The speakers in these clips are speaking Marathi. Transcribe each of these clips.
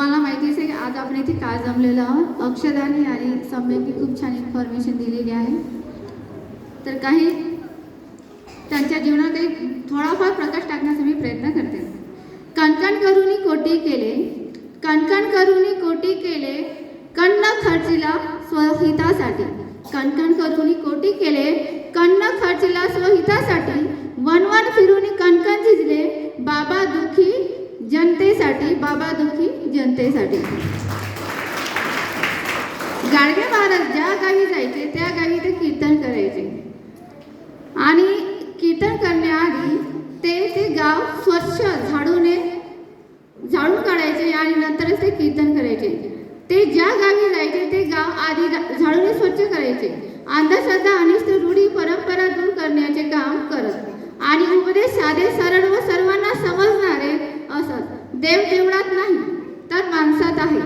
तुम्हाला माहितीच आहे की आज आपण इथे काय जमलेलो आहोत. अक्षदानी आणि सम्यकने खूप छान इन्फॉर्मेशन दिलेली आहे. तर काही त्यांच्या जीवनात काही थोडाफार प्रकाश टाकण्याचा मी प्रयत्न करते. कणकण करूनी कोटी केले, कणकण करूनी कोटी केले, कण खर्चिला स्वहितासाठी. कणकण करूनी कोटी केले, कण खर्चिला स्वहितासाठी. वनवन फिरून कणकण झिजले, बाबा दुखी जनतेसाठी, बाबा दुखी जनतेसाठी. गाडगे महाराज ज्या गावी जायचे त्या गावी ते कीर्तन करायचे आणि कीर्तन करण्याआधी ते गाव स्वच्छ झाडून काढायचे आणि नंतरच ते कीर्तन करायचे. ते ज्या गावी जायचे ते गाव आधी झाडून स्वच्छ करायचे. अंधश्रद्धा अनिष्ट रूढी परंपरा दूर करण्याचे काम करत आणि उपदेश साधे सरळ व सर्वांना समजणारे असत. देव देवळात नाही तर माणसात आहे.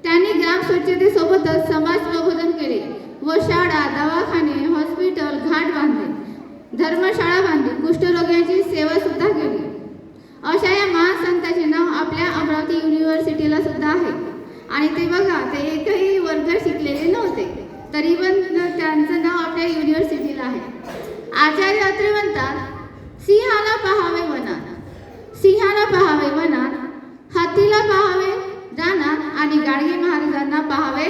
त्यांनी ग्राम स्वच्छतेसोबतच समाज प्रबोधन केले व शाळा, दवाखाने, हॉस्पिटल, घाट बांधले, धर्मशाळा बांधली, कुष्ठरोग्यांची सेवा सुद्धा केली. अशा या महान संतांचे नाव आपल्या अमरावती युनिव्हर्सिटीला सुद्धा आहे. आणि ते बघा, ते एकही वर्ग शिकलेले नव्हते तरी पण त्यांचं नाव आपल्या युनिव्हर्सिटीला आहे. आचार्य अत्रे म्हणतात, सिंहाला पाहावे वनात, सिंहाला पाहावे वनात, हातीला पाहावे रानात आणि गाडगे महाराजांना पाहावे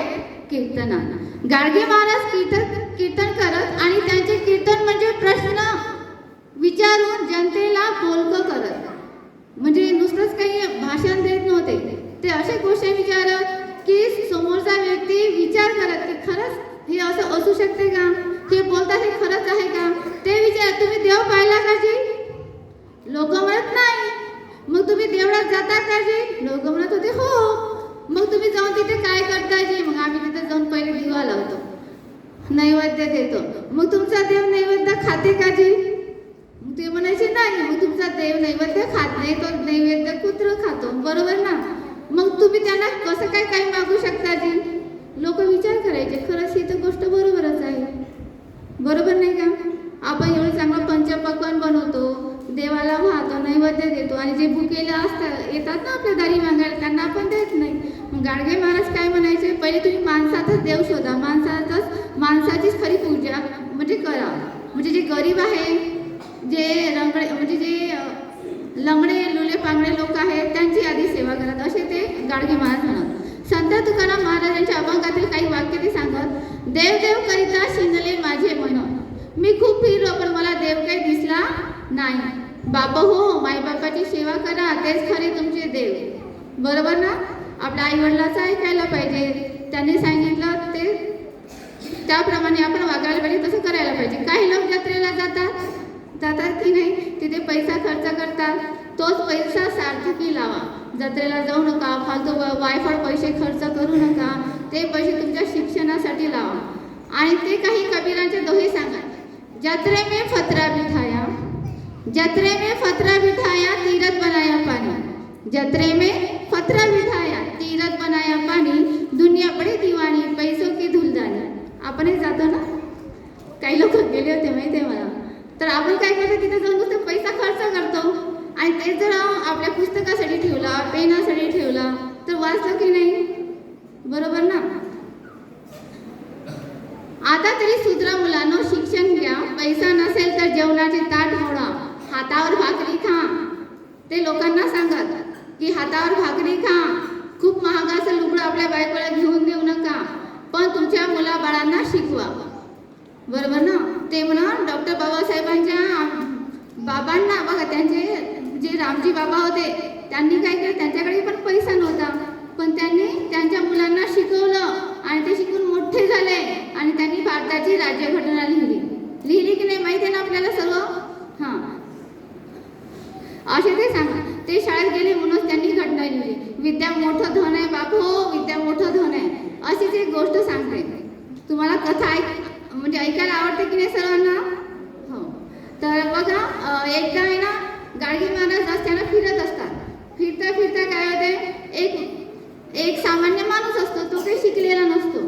कीर्तनात. गाडगे महाराज कीर्तन करत आणि त्यांचे कीर्तन म्हणजे प्रश्न विचारून जनतेला बोलकं करत. म्हणजे नुसतंच काही भाषण देत नव्हते, ते असे क्वेश्चन विचारत की समोरचा व्यक्ती विचार करत की खरंच हे असं असू शकते का, हे बोलतात हे खरंच आहे का. ते विचार, तुम्ही देव पाहिला का जी? लोक म्हणत नाही. मग तुम्ही देवळात जाता का जी? लोक म्हणत होते हो. मग तुम्ही जाऊन तिथे काय करता जी? मग आम्ही तिथे जाऊन पहिले दिवा लावतो, नैवेद्य देतो. मग तुमचा देव नैवेद्य खाते का जी? ते म्हणायचे नाही. मग तुमचा देव नैवेद्य खात नाही, तो नैवेद्य कुत्र खातो, बरोबर ना. मग तुम्ही त्यांना कसं काय काही मागू शकता जी? लोक विचार करायचे, खरंच ही तर गोष्ट बरोबरच आहे, बरोबर नाही का. आपण एवढं चांगलं पंचपक्वान्न बनवतो, देवाला वाहतो, नैवेद्य देतो आणि जे भुकेला असतात येतात ना आपल्या दारी मागायला, त्यांना आपण देत नाही. मग गाडगे महाराज काय म्हणायचे, पहिले तुम्ही माणसातच देव शोधा, माणसाचीच खरी पूजा म्हणजे करा. म्हणजे जे गरीब आहे, जे लंगडे लुले पांगडे लोक आहेत त्यांची आधी सेवा करत, असे ते गाडगे महाराज म्हणत. संत तुकाराम महाराजांच्या अभंगातील काही वाक्य ते सांगत, देव देव करिता शिंदले माझे मन, मी खूप फिरलो पण मला देव काही दिसला नाही. बाप हो, मायबापाची सेवा करा, तेच खरे तुमचे देव, बरोबर ना. आपल्या आई वडिलांचं ऐकायला पाहिजे, त्यांनी सांगितलं ते त्याप्रमाणे आपण वागायला पाहिजे, तसं करायला पाहिजे. काही लोक जत्रेला जातात की नाही, तिथे पैसा खर्च करतात, तोच पैसा सार्थकी लावा. जत्रेला जाऊ नका, फालतू वायफळ पैसे खर्च करू नका, ते पैसे तुमच्या शिक्षणासाठी लावा. आणि ते काही कबीरांचे दोहे सांगा, जत्रे में फतरा बिठाया, जत्रे में फतरा बिठाया, तीरथ बनाया पानी, जत्रे में फतरा बिठाया, तीरथ बनाया पानी, दुनिया बड़ी दीवानी, पैसों की धुलदानी. आपणही जातो ना, काही लोक गेले होते माहिती आहे मला. तर आपण काय करतो, तिथे जाऊन नुसतं पैसा खर्च करतो आणि ते जर आपल्या पुस्तकासाठी ठेवला, पेनासाठी ठेवला तर वाचलं की नाही, बरोबर ना. आता तरी सुधरा मुलांनो, शिक्षण घ्या, पैसा नसेल तर जेवणाचे ताट मोडा, हातावर भाकरी खा. ते लोकांना सांगत की हातावर भाकरी खा, खूप महागाचं लुगडं आपल्या बायकोला घेऊन देऊ नका, पण तुमच्या मुलाबाळांना शिकवा, बरोबर ना. ते म्हणा डॉक्टर बाबासाहेबांच्या बाबांना बघा, त्यांचे जे रामजी बाबा होते त्यांनी काय केलं, त्यांच्याकडे पण पैसा नव्हता पण त्यांनी त्यांच्या मुलांना शिकवलं आणि ते शिकून मोठे झाले आणि त्यांनी भारताची राज्यघटना लिहिली की नाही माहिती आहे ना आपल्याला सर्व. हां, असे ते सांगा, ते शाळेत गेले म्हणून त्यांनी घटना लिहिली. विद्या मोठं धन आहे बापू, विद्या मोठं धन आहे, अशीच एक गोष्ट सांगते तुम्हाला. कथा म्हणजे ऐकायला आवडते की नाही सर्वांना. हो, तर बघा, एकदा आहे ना गाडगे महाराज रस्त्यानं फिरत असतात. फिरता फिरता काय होते, एक सामान्य माणूस असतो, तो काही शिकलेला नसतो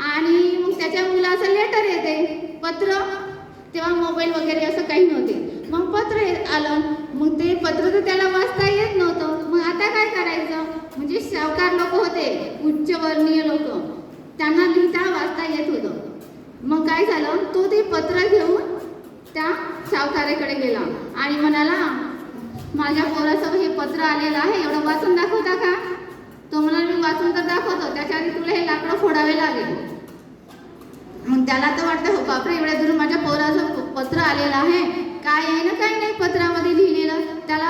आणि मग त्याच्या मुलाचं लेटर येते, पत्र. तेव्हा मोबाईल वगैरे असं काही नव्हते. मग पत्र आलं, मग ते पत्र तर त्याला वाचता येत नव्हतं. मग आता काय करायचं, म्हणजे काय झालं, तो ते पत्र घेऊन त्या सावकाराकडे गेला आणि म्हणाला, माझ्या पोरासोबत हे पत्र आलेलं आहे, एवढं वाचून दाखवता का? तो म्हणाला, मी वाचून तर दाखवतो, त्याच्या आधी तुला हे लाकडं फोडावे लागेल. मग त्याला तर वाटतं, हो बापरे, एवढ्या दूर माझ्या पोराचं पत्र आलेलं आहे, काय आहे ना काय नाही पत्रामध्ये लिहिलेलं. त्याला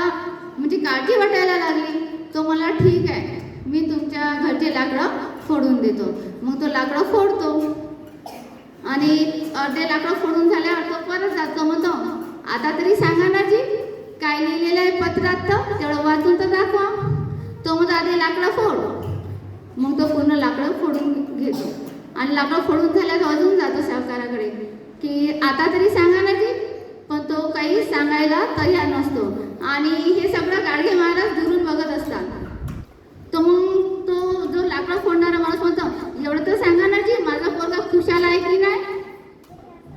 म्हणजे काळजी वाटायला लागली. तो मला, ठीक आहे, मी तुमच्या घरचे लाकडं फोडून देतो. मग तो लाकडं फोडतो आणि अर्धे लाकडं फोडून झाल्यावर तो परत जातो. म्हणतो, आता तरी सांगा ना जी, काय लिहिलेलं आहे पत्रात, तर तेवढं वाचून तर दाखवा. तो म्हणतो, आधी लाकडं फोड. मग तो पूर्ण लाकडं फोडून घेतो आणि लाकडं फोडून झाल्यावर अजून जातो सावकाराकडे की आता तरी सांगा ना जी. पण तो काही सांगायला तयार नसतो आणि हे सगळं गाडगे महाराज दुरून बघत असतात. तो मग तो जो लाकडं फोडणारा माणूस म्हणतो, एवढं तर सांगा ना जी, माझा पोरगा खुशाल आहे की नाही.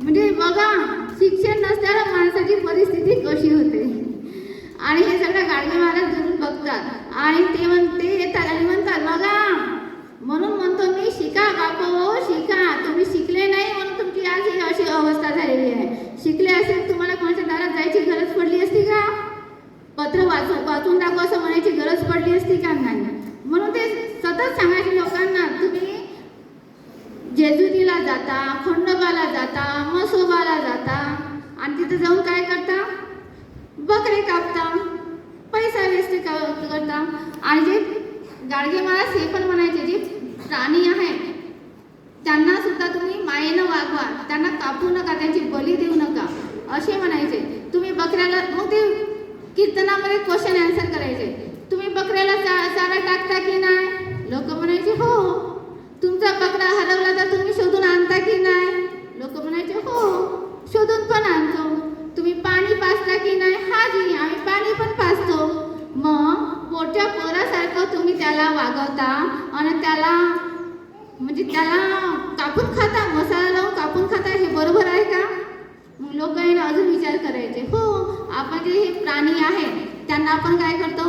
म्हणजे बघा, शिक्षण नसल्याला माणसाची परिस्थिती कशी होते. आणि हे सगळं गाडगे महाराज दुरून बघतात आणि ते येतात आणि म्हणतात, बघा, म्हणून म्हणतो मी, शिका बापो शिका. तुम्ही शिकले नाही म्हणून तुमची आज ही अशी अवस्था झालेली आहे. शिकले असेल, तुम्हाला कोणाच्या दारात जायची गरज पडली असती का? पत्र वाचून दाखवा असं म्हणायची गरज पडली असती का? नाही. म्हणून ते सतत सांगायचे लोकांना, तुम्ही जेजुरीला जाता, खंडोबाला जाता, मसोबाला जाता आणि तिथे जाऊन काय करता? बकरे कापता, पैसा वेस्ट करता. आणि जे गाडगे महाराज हे पण म्हणायचे, जे प्राणी आहेत त्यांना सुद्धा तुम्ही मायेनं वागवा, त्यांना कापू नका, त्यांची बली देऊ नका असे म्हणायचे. तुम्ही बकऱ्याला, मग ते कीर्तनामध्ये क्वेश्चन आन्सर करायचे, तुम्ही बकऱ्याला चारा टाकता की नाही? लोक म्हणायचे, हो. तुमचा बकरा हरवला तर तुम्ही शोधून आणता की नाही? लोक म्हणायचे, हो, शोधून पण आणतो. तुम्ही पाणी पाजता की नाही? हा जी, आम्ही पाणी पण पाजतो. मग पोटच्या पोरासारखं तुम्ही त्याला वागवता आणि त्याला म्हणजे त्याला कापून खाता, मसाला लावून कापून खाता, हे बरोबर आहे का? मग लोक अजून विचार करायचे, हो, आपण जे हे प्राणी आहेत त्यांना आपण काय करतो?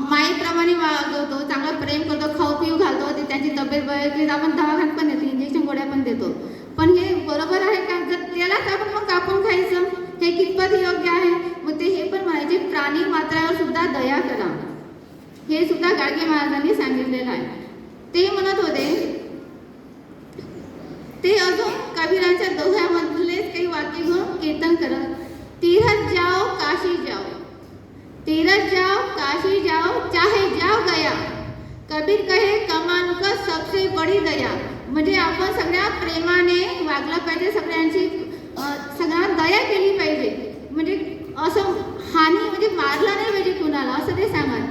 मायेप्रमाणे वागवतो, चांगलं प्रेम करतो, खाऊ पिऊ घालतो, ते त्यांची तब्येत बघितली तर आपण दवाखान्यात पण देतो, इंजेक्शन गोळ्या पण देतो. पण हे बरोबर आहे का? जर त्यालाच आपण मग कापून खायचं, हे कितपत योग्य आहे? मग ते हे पण म्हणायचे, प्राणी मात्रावर सुद्धा दया करा. हे सुद्धा गाडगे महाराजांनी सांगितलेलं आहे. ते म्हणत होते, ते अजून कबीरांच्या दोह्यामधलेच काही वाक्य घेऊन कीर्तन करत, तीरथ जाओ काशी जाओ, तीरथ जाओ काशी जाओ, चाहे जाओ गया, कबीर कहे कमान का सबसे बड़ी दया. म्हणजे आपण सगळ्या प्रेमाने वागलं पाहिजे, सगळ्यांना दया केली पाहिजे. म्हणजे असं हानी म्हणजे मारला नाही पाहिजे कुणाला, असं ते सांगा.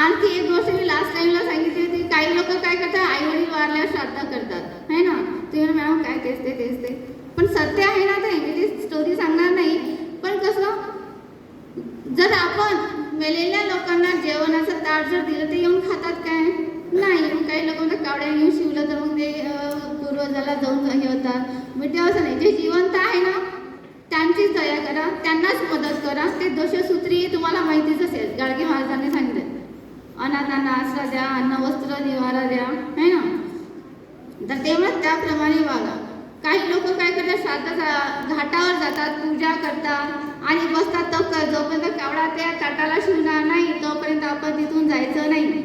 आणखी एक गोष्ट मी लास्ट टाइमला सांगितली होती, काही लोक काय करतात, आई वडील वारल्यावर श्राद्ध करतात, है ना. ते मॅडम काय तेच ते, पण सत्य आहे ना ते, मी ती स्टोरी सांगणार नाही. पण कसं, जर आपण मेलेल्या लोकांना जेवणाचं ताट जर दिलं ते येऊन खातात काय? नाही. मग काही लोक म्हणतात कावड्या येऊन शिवलं तर मग ते पूर्वजाला जाऊन हे होतात. मग ते असं नाही, जे जिवंत आहे ना त्यांचीच दया करा, त्यांनाच मदत करा. ते दशसूत्री तुम्हाला माहितीच असेल, गाडगे महाराजांनी सांगितलं, अनाथांना आसरा द्या, अन्न वस्त्र निवारा द्या, है ना. तर तेव्हा त्याप्रमाणे वागा. काही लोक काय करतात, श्राद्धाच्या घाटावर जातात, पूजा करतात आणि बसतात तप कर, जोपर्यंत कावडा त्या ताटाला शिवणार नाही तोपर्यंत आपण तिथून जायचं नाही.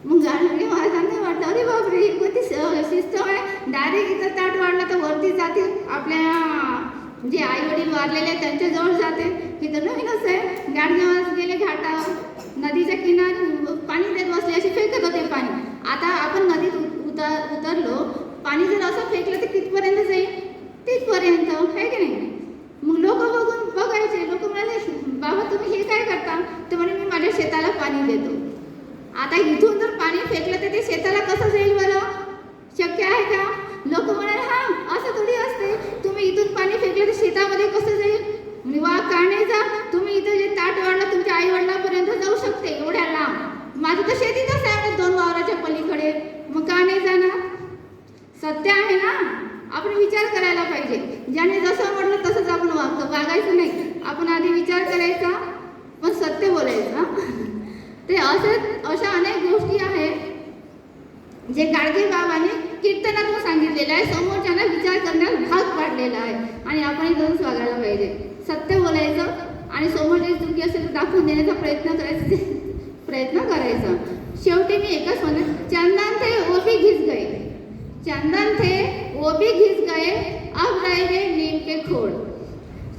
मग गाडगे महाराजांनी वाटतं, अरे बापरे, ही कोणती सिस्टम आहे, डायरेक्ट इथं ताट वाढलं तर वरती जाते, आपल्या जे आई वडील वारलेले त्यांच्याजवळ जाते. हे तर नवीनच आहे. गाडगे महाराज गेले घाटावर, नदीच्या किनारी पाणी देत बसले, असे फेकत होते पाणी. आता आपण नदीत उतरलो, पाणी जर असं फेकलं तर कितपर्यंत जाईल? तिथपर्यंत, आहे की नाही. मग लोक बघायचे, लोक म्हणाले, बाबा तुम्ही हे काय करता? तर म्हणे, मी माझ्या शेताला पाणी देतो. आता इथून जर पाणी फेकलं तर ते शेताला कसं जाईल बरं? शक्य आहे का? लोक म्हणाले, हा असं थोडी असते, तुम्ही इथून पाणी फेकलं तर शेतामध्ये कसं जाईल? वा, का नाही जा, तुम्ही इथं जे ताट वाढलं तुमच्या आई वडिलांपर्यंत जाऊ शकते, एवढ्या लांब. माझं तर शेतीतच आहे 2 वावराच्या पलीकडे, मग का नाही जाणार? सत्य आहे ना. आपण विचार करायला पाहिजे. ज्याने जसं म्हटलं तसंच आपण वागायचं नाही. आपण आधी विचार करायचा, पण सत्य बोलायचं. ते अशा अनेक गोष्टी आहेत जे गाडगे बाबांनी कीर्तनातून सांगितलेलं आहे, समोरच्यांना विचार करण्यास भाग पाडलेला आहे आणि आपण तसंच वागायला पाहिजे. सत्य बोलायचं आणि समोरची चुकी असेल तर दाखवून देण्याचा प्रयत्न करायचा. शेवटी मी एकच म्हणेन, चंदन थे वो भी घिस गए, चंदन थे वो भी घिस गए, अब रह गए नीम के खोड़.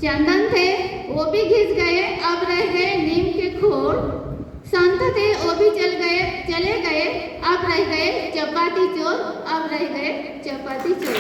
चंदन थे वो भी घिस गए, अब रह गए नीम के खोड़. संत थे वो भी चले गए, अब रह गए चपाती चोर, अब रह गए चपाती चोर.